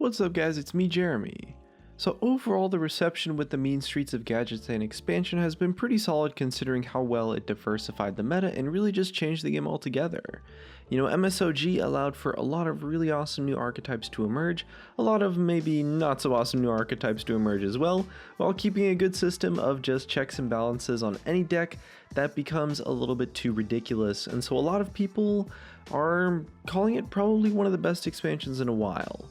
What's up guys, it's me Jeremy. So overall the reception with the Mean Streets of Gadgetzan expansion has been pretty solid considering how well it diversified the meta and really just changed the game altogether. You know, MSOG allowed for a lot of really awesome new archetypes to emerge, a lot of maybe not so awesome new archetypes to emerge as well, while keeping a good system of just checks and balances on any deck that becomes a little bit too ridiculous, and so a lot of people are calling it probably one of the best expansions in a while.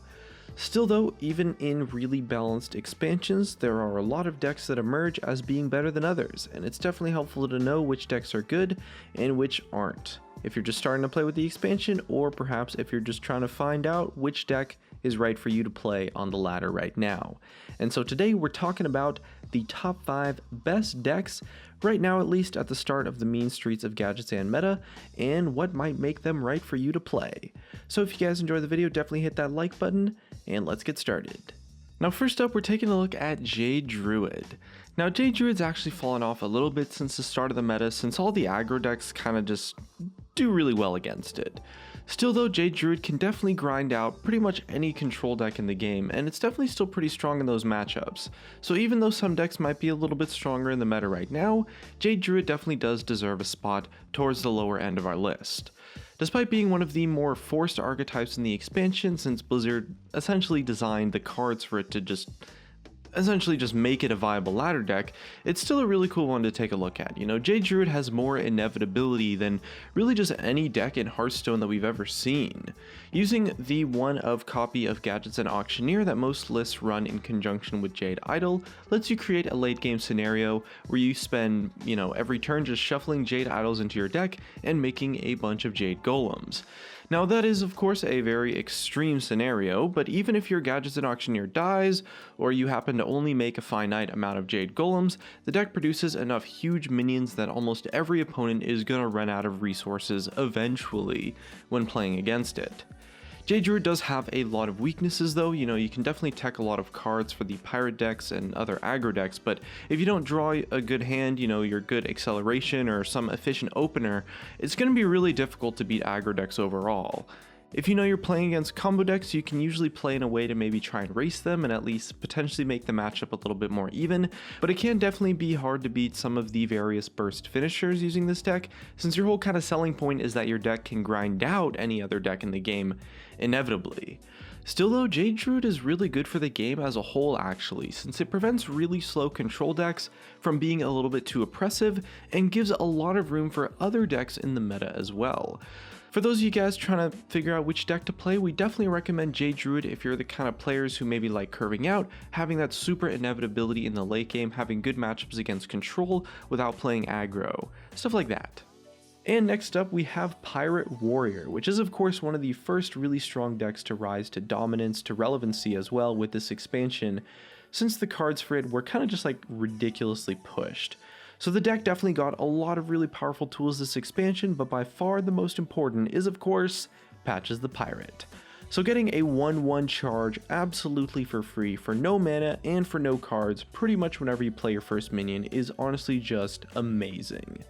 Still though, even in really balanced expansions, there are a lot of decks that emerge as being better than others, and it's definitely helpful to know which decks are good and which aren't, if you're just starting to play with the expansion, or perhaps if you're just trying to find out which deck is right for you to play on the ladder right now. And so today we're talking about the top 5 best decks, right now at least at the start of the Mean Streets of Gadgetzan meta, and what might make them right for you to play. So if you guys enjoyed the video, definitely hit that like button, and let's get started. Now first up, we're taking a look at Jade Druid. Now Jade Druid's actually fallen off a little bit since the start of the meta, since all the aggro decks kind of just do really well against it. Still though, Jade Druid can definitely grind out pretty much any control deck in the game, and it's definitely still pretty strong in those matchups. So even though some decks might be a little bit stronger in the meta right now, Jade Druid definitely does deserve a spot towards the lower end of our list. Despite being one of the more forced archetypes in the expansion, since Blizzard essentially designed the cards for it to just make it a viable ladder deck, it's still a really cool one to take a look at. You know, Jade Druid has more inevitability than really just any deck in Hearthstone that we've ever seen. Using the one-of copy of Gadgetzan Auctioneer that most lists run in conjunction with Jade Idol lets you create a late game scenario where you spend, every turn just shuffling Jade Idols into your deck and making a bunch of Jade Golems. Now that is of course a very extreme scenario, but even if your Gadgetzan Auctioneer dies, or you happen to only make a finite amount of Jade Golems, the deck produces enough huge minions that almost every opponent is gonna run out of resources eventually when playing against it. Jade Druid does have a lot of weaknesses though. You can definitely tech a lot of cards for the pirate decks and other aggro decks, but if you don't draw a good hand, your good acceleration or some efficient opener, it's going to be really difficult to beat aggro decks overall. If you know you're playing against combo decks, you can usually play in a way to maybe try and race them and at least potentially make the matchup a little bit more even, but it can definitely be hard to beat some of the various burst finishers using this deck, since your whole kind of selling point is that your deck can grind out any other deck in the game inevitably. Still though, Jade Druid is really good for the game as a whole actually, since it prevents really slow control decks from being a little bit too oppressive and gives a lot of room for other decks in the meta as well. For those of you guys trying to figure out which deck to play, we definitely recommend Jade Druid if you're the kind of players who maybe like curving out, having that super inevitability in the late game, having good matchups against control without playing aggro, stuff like that. And next up we have Pirate Warrior, which is of course one of the first really strong decks to rise to dominance, to relevancy as well with this expansion, since the cards for it were kind of just like ridiculously pushed. So the deck definitely got a lot of really powerful tools this expansion, but by far the most important is of course Patches the Pirate. So getting a 1/1 charge absolutely for free, for no mana and for no cards, pretty much whenever you play your first minion is honestly just amazing.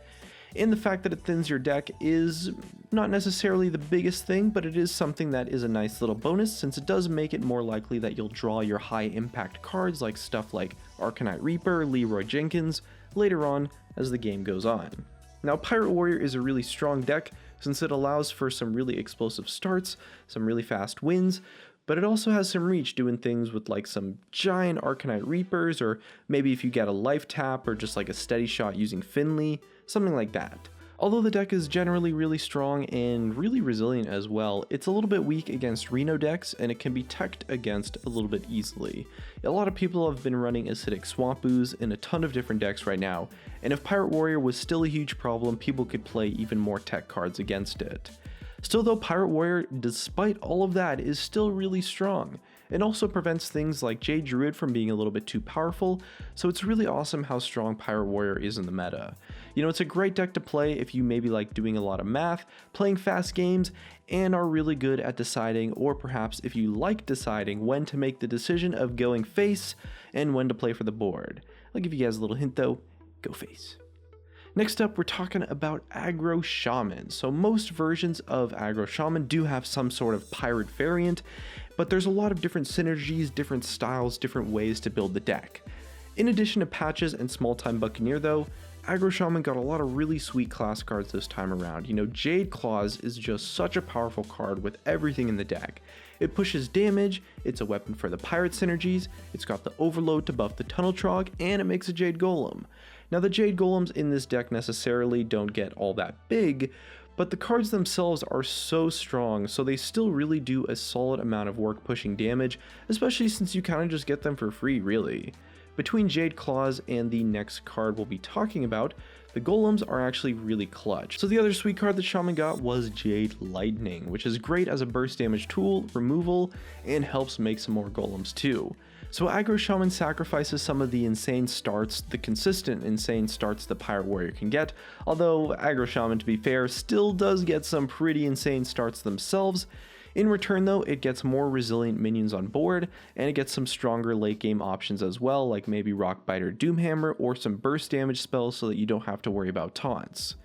And the fact that it thins your deck is not necessarily the biggest thing, but it is something that is a nice little bonus, since it does make it more likely that you'll draw your high impact cards like stuff like Arcanite Reaper, Leroy Jenkins, later on as the game goes on. Now Pirate Warrior is a really strong deck since it allows for some really explosive starts, some really fast wins, but it also has some reach doing things with like some giant Arcanite Reapers, or maybe if you get a life tap or just like a steady shot using Finley, something like that. Although the deck is generally really strong and really resilient as well, it's a little bit weak against Reno decks and it can be teched against a little bit easily. A lot of people have been running acidic Swamp Ooze in a ton of different decks right now, and if Pirate Warrior was still a huge problem, people could play even more tech cards against it. Still though, Pirate Warrior, despite all of that, is still really strong. It also prevents things like Jade Druid from being a little bit too powerful, so it's really awesome how strong Pirate Warrior is in the meta. It's a great deck to play if you maybe like doing a lot of math, playing fast games, and are really good at deciding, or perhaps if you like deciding when to make the decision of going face and when to play for the board. I'll give you guys a little hint though, go face. Next up, we're talking about Aggro Shaman. So most versions of Aggro Shaman do have some sort of pirate variant, but there's a lot of different synergies, different styles, different ways to build the deck. In addition to Patches and Small Time Buccaneer though, Aggro Shaman got a lot of really sweet class cards this time around. You know, Jade Claws is just such a powerful card with everything in the deck. It pushes damage, it's a weapon for the pirate synergies, it's got the overload to buff the Tunnel Trog, and it makes a Jade Golem. Now the Jade Golems in this deck necessarily don't get all that big, but the cards themselves are so strong, so they still really do a solid amount of work pushing damage, especially since you kind of just get them for free really. Between Jade Claws and the next card we'll be talking about, the Golems are actually really clutch. So the other sweet card that Shaman got was Jade Lightning, which is great as a burst damage tool, removal, and helps make some more Golems too. So Aggro Shaman sacrifices some of the insane starts, the consistent insane starts the Pirate Warrior can get, although Aggro Shaman, to be fair, still does get some pretty insane starts themselves. In return though, it gets more resilient minions on board, and it gets some stronger late game options as well, like maybe Rockbite or Doomhammer, or some burst damage spells so that you don't have to worry about taunts.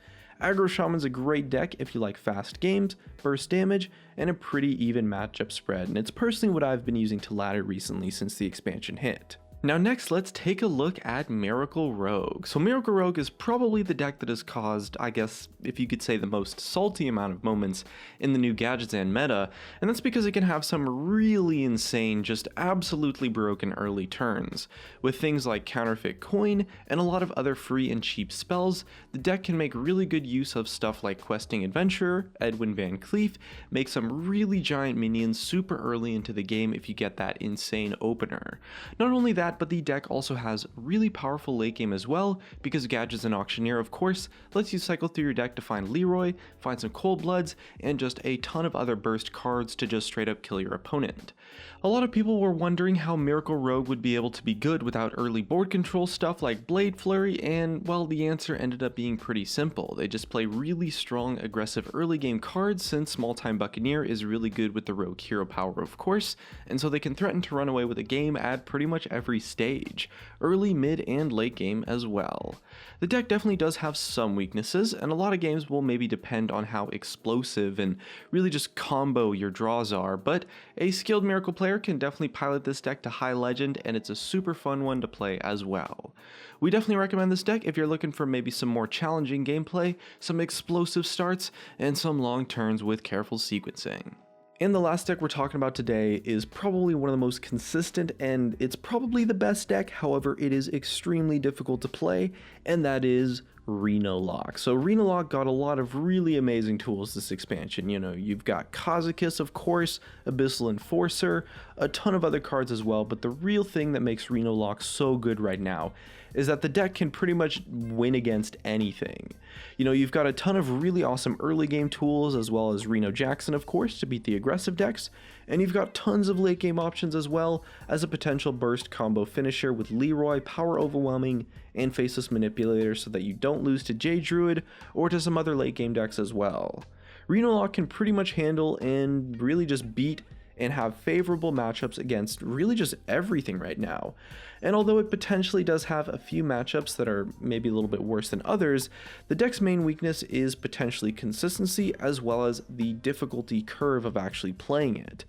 Aggro Shaman's a great deck if you like fast games, burst damage, and a pretty even matchup spread, and it's personally what I've been using to ladder recently since the expansion hit. Now next, let's take a look at Miracle Rogue. So Miracle Rogue is probably the deck that has caused, I guess, if you could say, the most salty amount of moments in the new Gadgetzan meta, and that's because it can have some really insane, just absolutely broken early turns. With things like Counterfeit Coin and a lot of other free and cheap spells, the deck can make really good use of stuff like Questing Adventurer, Edwin Van Cleef, make some really giant minions super early into the game if you get that insane opener. Not only that, but the deck also has really powerful late game as well, because Gadgetzan Auctioneer, of course, lets you cycle through your deck to find Leroy, find some Cold Bloods, and just a ton of other burst cards to just straight up kill your opponent. A lot of people were wondering how Miracle Rogue would be able to be good without early board control stuff like Blade Flurry, and well, the answer ended up being pretty simple. They just play really strong, aggressive early game cards, since Small Time Buccaneer is really good with the rogue hero power, of course, and so they can threaten to run away with a game at pretty much every stage, early, mid, and late game as well. The deck definitely does have some weaknesses, and a lot of games will maybe depend on how explosive and really just combo your draws are, but a skilled Miracle player can definitely pilot this deck to high legend, and it's a super fun one to play as well. We definitely recommend this deck if you're looking for maybe some more challenging gameplay, some explosive starts, and some long turns with careful sequencing. And the last deck we're talking about today is probably one of the most consistent, and it's probably the best deck, however it is extremely difficult to play, and that is Renolock. So Renolock got a lot of really amazing tools this expansion. You know, you've got Kazakus, of course, Abyssal Enforcer, a ton of other cards as well, but the real thing that makes Renolock so good right now is that the deck can pretty much win against anything. You know, you've got a ton of really awesome early game tools, as well as Reno Jackson, of course, to beat the aggressive decks, and you've got tons of late game options as well as a potential burst combo finisher with Leroy, Power Overwhelming, and Faceless Manipulator so that you don't lose to Jade Druid or to some other late game decks as well. Renolock can pretty much handle and really just beat and have favorable matchups against really just everything right now. And although it potentially does have a few matchups that are maybe a little bit worse than others, the deck's main weakness is potentially consistency as well as the difficulty curve of actually playing it.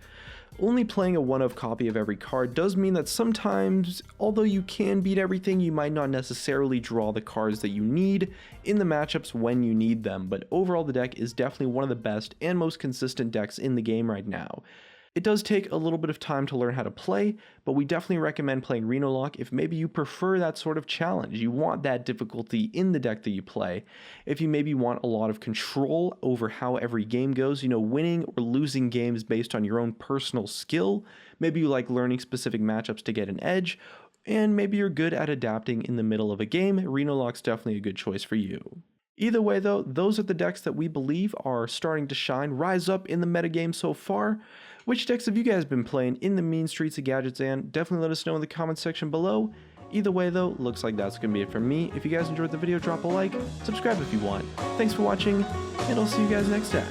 Only playing a one-of copy of every card does mean that sometimes, although you can beat everything, you might not necessarily draw the cards that you need in the matchups when you need them, but overall the deck is definitely one of the best and most consistent decks in the game right now. It does take a little bit of time to learn how to play, but we definitely recommend playing Renolock if maybe you prefer that sort of challenge. You want that difficulty in the deck that you play. If you maybe want a lot of control over how every game goes, you know, winning or losing games based on your own personal skill, maybe you like learning specific matchups to get an edge, and maybe you're good at adapting in the middle of a game, Renolock's definitely a good choice for you. Either way though, those are the decks that we believe are starting to shine, rise up in the metagame so far. Which decks have you guys been playing in the mean streets of Gadgetzan? Definitely let us know in the comments section below. Either way though, looks like that's going to be it from me. If you guys enjoyed the video, drop a like, subscribe if you want. Thanks for watching, and I'll see you guys next time.